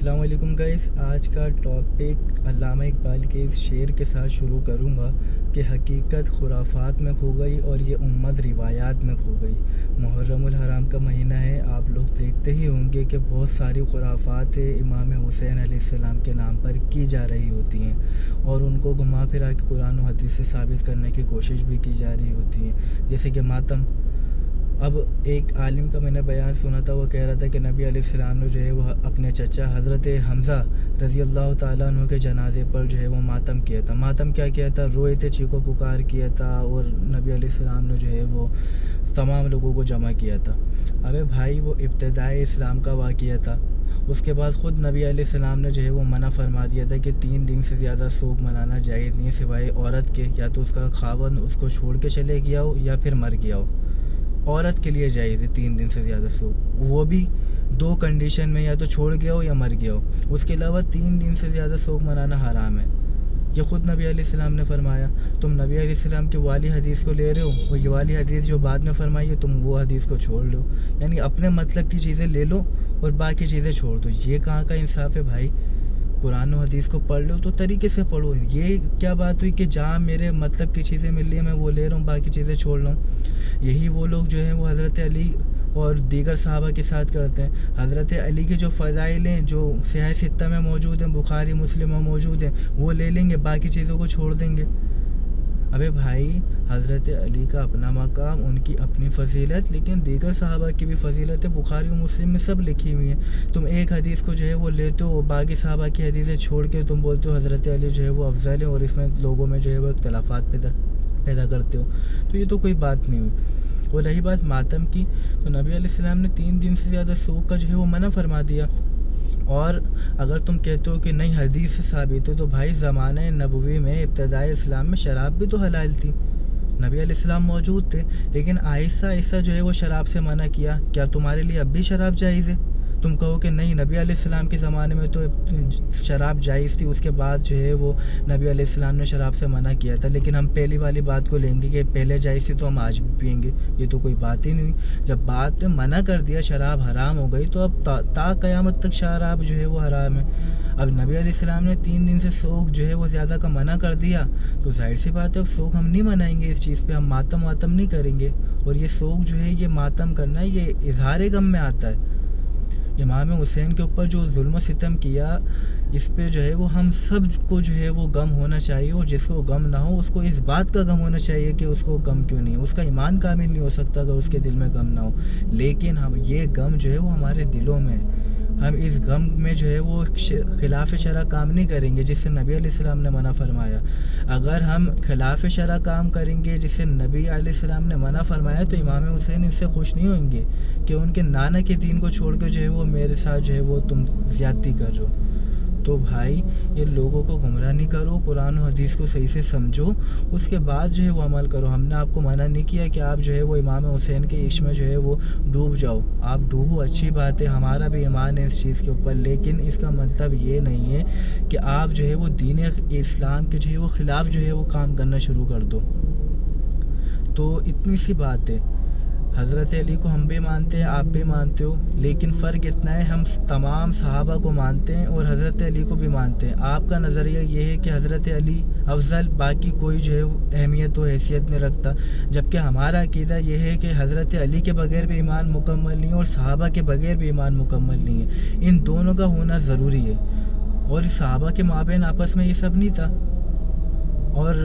السلام علیکم گائز، آج کا ٹاپک علامہ اقبال کے اس شعر کے ساتھ شروع کروں گا کہ حقیقت خرافات میں کھو گئی اور یہ امت روایات میں کھو گئی۔ محرم الحرام کا مہینہ ہے، آپ لوگ دیکھتے ہی ہوں گے کہ بہت ساری خرافات امام حسین علیہ السلام کے نام پر کی جا رہی ہوتی ہیں اور ان کو گھما پھرا کے قرآن و حدیث سے ثابت کرنے کی کوشش بھی کی جا رہی ہوتی ہیں، جیسے کہ ماتم۔ اب ایک عالم کا میں نے بیان سنا تھا، وہ کہہ رہا تھا کہ نبی علیہ السلام نے جو ہے وہ اپنے چچا حضرت حمزہ رضی اللہ تعالیٰ عنہ کے جنازے پر جو ہے وہ ماتم کیا تھا۔ ماتم کیا تھا؟ روئے تھے، چیخو پکار کیا تھا اور نبی علیہ السلام نے جو ہے وہ تمام لوگوں کو جمع کیا تھا۔ ابے بھائی، وہ ابتدائی اسلام کا واقعہ تھا۔ اس کے بعد خود نبی علیہ السلام نے جو ہے وہ منع فرما دیا تھا کہ 3 دن سے زیادہ سوگ منانا جائز نہیں ہے سوائے عورت کے، یا تو اس کا خاوند اس کو چھوڑ کے چلے گیا ہو یا پھر مر گیا ہو۔ عورت کے لیے جائز ہے 3 دن سے زیادہ سوگ، وہ بھی 2 کنڈیشن میں، یا تو چھوڑ گیا ہو یا مر گیا ہو۔ اس کے علاوہ 3 دن سے زیادہ سوگ منانا حرام ہے، یہ خود نبی علیہ السلام نے فرمایا۔ تم نبی علیہ السلام کی والی حدیث کو لے رہے ہو، وہ یہ والی حدیث جو بعد میں فرمائی ہے تم وہ حدیث کو چھوڑ لو، یعنی اپنے مطلب کی چیزیں لے لو اور باقی چیزیں چھوڑ دو۔ یہ کہاں کا انصاف ہے بھائی؟ قرآن و حدیث کو پڑھ لو تو طریقے سے پڑھو۔ یہ کیا بات ہوئی کہ جہاں میرے مطلب کی چیزیں مل رہی ہیں میں وہ لے رہا ہوں، باقی چیزیں چھوڑ رہا ہوں؟ یہی وہ لوگ جو ہیں وہ حضرت علی اور دیگر صحابہ کے ساتھ کرتے ہیں۔ حضرت علی کے جو فضائل ہیں جو صحیح ستہ میں موجود ہیں، بخاری مسلم میں موجود ہیں، وہ لے لیں گے، باقی چیزوں کو چھوڑ دیں گے۔ ابے بھائی، حضرت علی کا اپنا مقام، ان کی اپنی فضیلت، لیکن دیگر صحابہ کی بھی فضیلت ہے، بخاری و مسلم میں سب لکھی ہوئی ہیں۔ تم ایک حدیث کو جو ہے وہ لیتے ہو، باقی صحابہ کی حدیثیں چھوڑ کے تم بولتے ہو حضرت علی جو ہے وہ افضل ہے، اور اس میں لوگوں میں جو ہے وہ اختلافات پیدا کرتے ہو، تو یہ تو کوئی بات نہیں ہوئی۔ اور رہی بات ماتم کی، تو نبی علیہ السلام نے 3 دن سے زیادہ سوگ کا جو ہے وہ منع فرما دیا۔ اور اگر تم کہتے ہو کہ نہیں حدیث سے ثابت ہے، تو بھائی زمانہ نبوی میں ابتدائی اسلام میں شراب بھی تو حلال تھی، نبی علیہ السلام موجود تھے، لیکن آہستہ آہستہ جو ہے وہ شراب سے منع کیا۔ کیا تمہارے لیے اب بھی شراب جائز ہے؟ تم کہو کہ نہیں، نبی علیہ السلام کے زمانے میں تو شراب جائز تھی، اس کے بعد جو ہے وہ نبی علیہ السلام نے شراب سے منع کیا تھا، لیکن ہم پہلی والی بات کو لیں گے کہ پہلے جائز تھی تو ہم آج بھی پئیں گے۔ یہ تو کوئی بات ہی نہیں ہوئی۔ جب بات نے منع کر دیا، شراب حرام ہو گئی، تو اب تا قیامت تک شراب جو ہے وہ حرام ہے۔ اب نبی علیہ السلام نے 3 دن سے سوگ جو ہے وہ زیادہ کا منع کر دیا، تو ظاہر سی بات ہے اب سوگ ہم نہیں منائیں گے، اس چیز پہ ہم ماتم نہیں کریں گے۔ اور یہ سوگ جو ہے یہ ماتم کرنا ہے، یہ اظہار غم میں آتا ہے۔ امام حسین کے اوپر جو ظلم و ستم کیا، اس پہ جو ہے وہ ہم سب کو جو ہے وہ غم ہونا چاہیے، اور جس کو غم نہ ہو اس کو اس بات کا غم ہونا چاہیے کہ اس کو غم کیوں نہیں ہے۔ اس کا ایمان کامل نہیں ہو سکتا اگر اس کے دل میں غم نہ ہو، لیکن ہم یہ غم جو ہے وہ ہمارے دلوں میں ہے۔ ہم اس غم میں جو ہے وہ خلاف شرع کام نہیں کریں گے جس سے نبی علیہ السلام نے منع فرمایا۔ اگر ہم خلاف شرع کام کریں گے جس سے نبی علیہ السلام نے منع فرمایا، تو امام حسین اس سے خوش نہیں ہوئیں گے کہ ان کے نانا کے دین کو چھوڑ کے جو ہے وہ میرے ساتھ جو ہے وہ تم زیادتی کر رہے ہو۔ تو بھائی، یہ لوگوں کو گمراہ نہیں کرو، قرآن و حدیث کو صحیح سے سمجھو، اس کے بعد جو ہے وہ عمل کرو۔ ہم نے آپ کو منع نہیں کیا کہ آپ جو ہے وہ امام حسین کے عشق میں جو ہے وہ ڈوب جاؤ، آپ ڈوبو، اچھی بات ہے، ہمارا بھی ایمان ہے اس چیز کے اوپر، لیکن اس کا مطلب یہ نہیں ہے کہ آپ جو ہے وہ دین اسلام کے جو ہے وہ خلاف جو ہے وہ کام کرنا شروع کر دو۔ تو اتنی سی بات ہے، حضرت علی کو ہم بھی مانتے ہیں، آپ بھی مانتے ہو، لیکن فرق اتنا ہے ہم تمام صحابہ کو مانتے ہیں اور حضرت علی کو بھی مانتے ہیں۔ آپ کا نظریہ یہ ہے کہ حضرت علی افضل، باقی کوئی جو ہے اہمیت و حیثیت نہیں رکھتا، جبکہ ہمارا عقیدہ یہ ہے کہ حضرت علی کے بغیر بھی ایمان مکمل نہیں ہے اور صحابہ کے بغیر بھی ایمان مکمل نہیں ہے، ان دونوں کا ہونا ضروری ہے۔ اور صحابہ کے مابین آپس میں یہ سب نہیں تھا۔ اور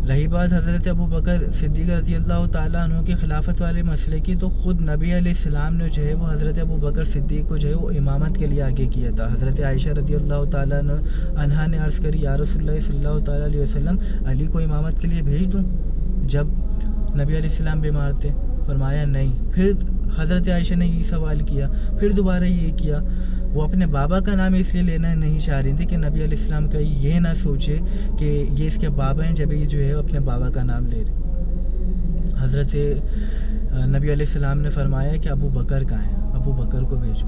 رہی بات حضرت ابو بکر صدیق رضی اللہ تعالیٰ عنہ کی خلافت والے مسئلے کی، تو خود نبی علیہ السلام نے جو ہے وہ حضرت ابو بکر صدیق کو جو ہے وہ امامت کے لیے آگے کیا تھا۔ حضرت عائشہ رضی اللہ تعالیٰ عنہا نے عرض کری، یا رسول اللہ صلی اللہ تعالیٰ علیہ وسلم، علی کو امامت کے لیے بھیج دوں جب نبی علیہ السلام بیمار تھے؟ فرمایا نہیں۔ پھر حضرت عائشہ نے یہ سوال کیا، پھر دوبارہ یہ کیا۔ وہ اپنے بابا کا نام اس لیے لینا نہیں چاہ رہی تھی کہ نبی علیہ السلام کا یہ نہ سوچے کہ یہ اس کے بابا ہیں، جب یہ جو ہے اپنے بابا کا نام لے رہے۔ حضرت نبی علیہ السلام نے فرمایا کہ ابو بکر کہاں ہیں، ابو بکر کو بھیجو۔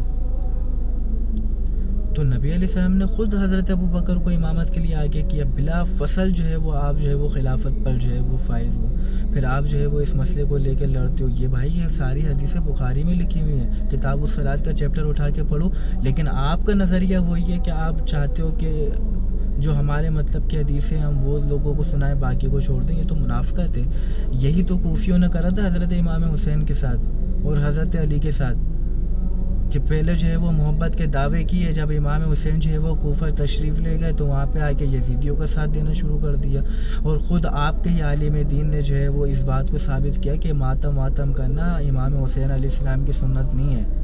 تو نبی علیہ السلام نے خود حضرت ابو بکر کو امامت کے لیے آگے کیا، بلا فصل جو ہے وہ آپ جو ہے وہ خلافت پر جو ہے وہ فائز ہوئے، پھر آپ جو ہے وہ اس مسئلے کو لے کے لڑتے ہو۔ یہ بھائی یہ ساری حدیثیں بخاری میں لکھی ہوئی ہیں، کتاب الصلاۃ کا چیپٹر اٹھا کے پڑھو، لیکن آپ کا نظریہ وہی ہے کہ آپ چاہتے ہو کہ جو ہمارے مطلب کی حدیثیں ہم وہ لوگوں کو سنائیں، باقی کو چھوڑ دیں۔ یہ تو منافقت ہے۔ یہی تو کوفیوں نے کرا تھا حضرت امام حسین کے ساتھ اور حضرت علی کے ساتھ، کہ پہلے جو ہے وہ محبت کے دعوے کیے، جب امام حسین جو ہے وہ کوفہ تشریف لے گئے تو وہاں پہ آ کے یزیدیوں کا ساتھ دینا شروع کر دیا، اور خود آپ کے ہی عالم دین نے جو ہے وہ اس بات کو ثابت کیا کہ ماتم کرنا امام حسین علیہ السلام کی سنت نہیں ہے۔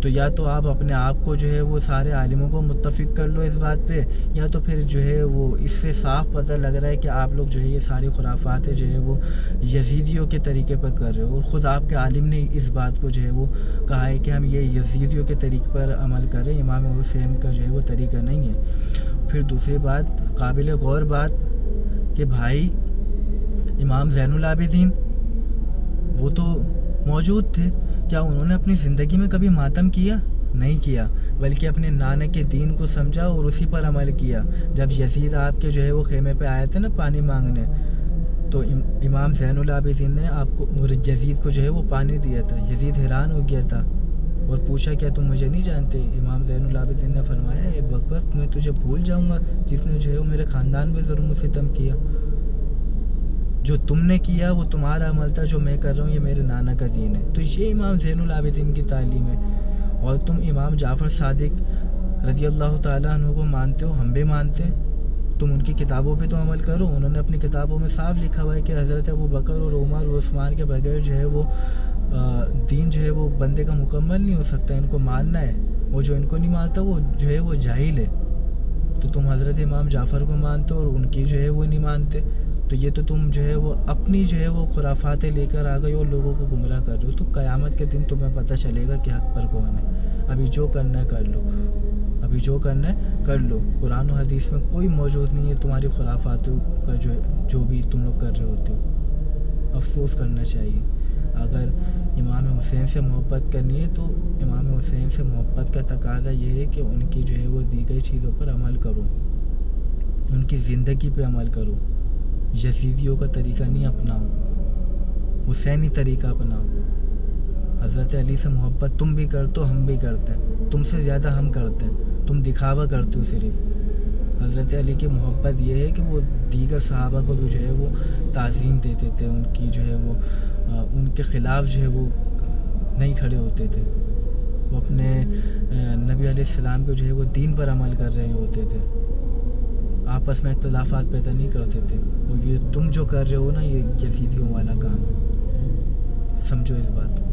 تو یا تو آپ اپنے آپ کو جو ہے وہ سارے عالموں کو متفق کر لو اس بات پہ، یا تو پھر جو ہے وہ اس سے صاف پتہ لگ رہا ہے کہ آپ لوگ جو ہے یہ ساری خرافات جو ہے وہ یزیدیوں کے طریقے پر کر رہے ہو، اور خود آپ کے عالم نے اس بات کو جو ہے وہ کہا ہے کہ ہم یہ یزیدیوں کے طریقے پر عمل کر رہے ہیں، امام حسین کا جو ہے وہ طریقہ نہیں ہے۔ پھر دوسری بات، قابل غور بات، کہ بھائی امام زین العابدین وہ تو موجود تھے، کیا انہوں نے اپنی زندگی میں کبھی ماتم کیا؟ نہیں کیا، بلکہ اپنے نانا کے دین کو سمجھا اور اسی پر عمل کیا۔ جب یزید آپ کے جو ہے وہ خیمے پہ آئے تھے نا پانی مانگنے، تو امام زین العابدین نے آپ کو اور یزید کو جو ہے وہ پانی دیا تھا۔ یزید حیران ہو گیا تھا اور پوچھا کیا تم مجھے نہیں جانتے؟ امام زین العابدین نے فرمایا اے بکبک، میں تجھے بھول جاؤں گا جس نے جو ہے وہ میرے خاندان پہ ظلم و ستم کیا؟ جو تم نے کیا وہ تمہارا عمل تھا، جو میں کر رہا ہوں یہ میرے نانا کا دین ہے۔ تو یہ امام زین العابدین کی تعلیم ہے۔ اور تم امام جعفر صادق رضی اللہ تعالیٰ عنہ کو مانتے ہو، ہم بھی مانتے ہیں، تم ان کی کتابوں پہ تو عمل کرو۔ انہوں نے اپنی کتابوں میں صاف لکھا ہوا ہے کہ حضرت ابو بکر اور عمر اور عثمان کے بغیر جو ہے وہ دین جو ہے وہ بندے کا مکمل نہیں ہو سکتا، ان کو ماننا ہے، اور جو ان کو نہیں مانتا وہ جو ہے وہ جاہل ہے۔ تو تم حضرت امام جعفر کو مانتے ہو اور ان کی جو ہے وہ نہیں مانتے، تو یہ تو تم جو ہے وہ اپنی جو ہے وہ خرافاتیں لے کر آ گئے اور لوگوں کو گمراہ کر رہے ہو۔ تو قیامت کے دن تمہیں پتہ چلے گا کہ حق پر کون ہے۔ ابھی جو کرنا ہے کر لو، ابھی جو کرنا ہے کر لو۔ قرآن و حدیث میں کوئی موجود نہیں ہے تمہاری خرافاتوں کا جو بھی تم لوگ کر رہے ہوتے ہو۔ افسوس کرنا چاہیے۔ اگر امام حسین سے محبت کرنی ہے تو امام حسین سے محبت کا تقاضا یہ ہے کہ ان کی جو ہے وہ دی گئی چیزوں پر عمل کرو، ان کی زندگی پہ عمل کرو، یزیدیوں کا طریقہ نہیں اپناؤ، حسینی طریقہ اپناؤ۔ حضرت علی سے محبت تم بھی کرتے ہو، ہم بھی کرتے ہیں، تم سے زیادہ ہم کرتے ہیں، تم دکھاوا کرتے ہو صرف۔ حضرت علی کی محبت یہ ہے کہ وہ دیگر صحابہ کو بھی جو ہے وہ تعظیم دیتے تھے، ان کی جو ہے وہ ان کے خلاف جو ہے وہ نہیں کھڑے ہوتے تھے، وہ اپنے نبی علیہ السلام کو جو ہے وہ دین پر عمل کر رہے ہوتے تھے، آپس میں اختلافات پیدا نہیں کرتے تھے۔ اور یہ تم جو کر رہے ہو نا یہ یزیدیوں والا کام ہے، سمجھو اس بات کو۔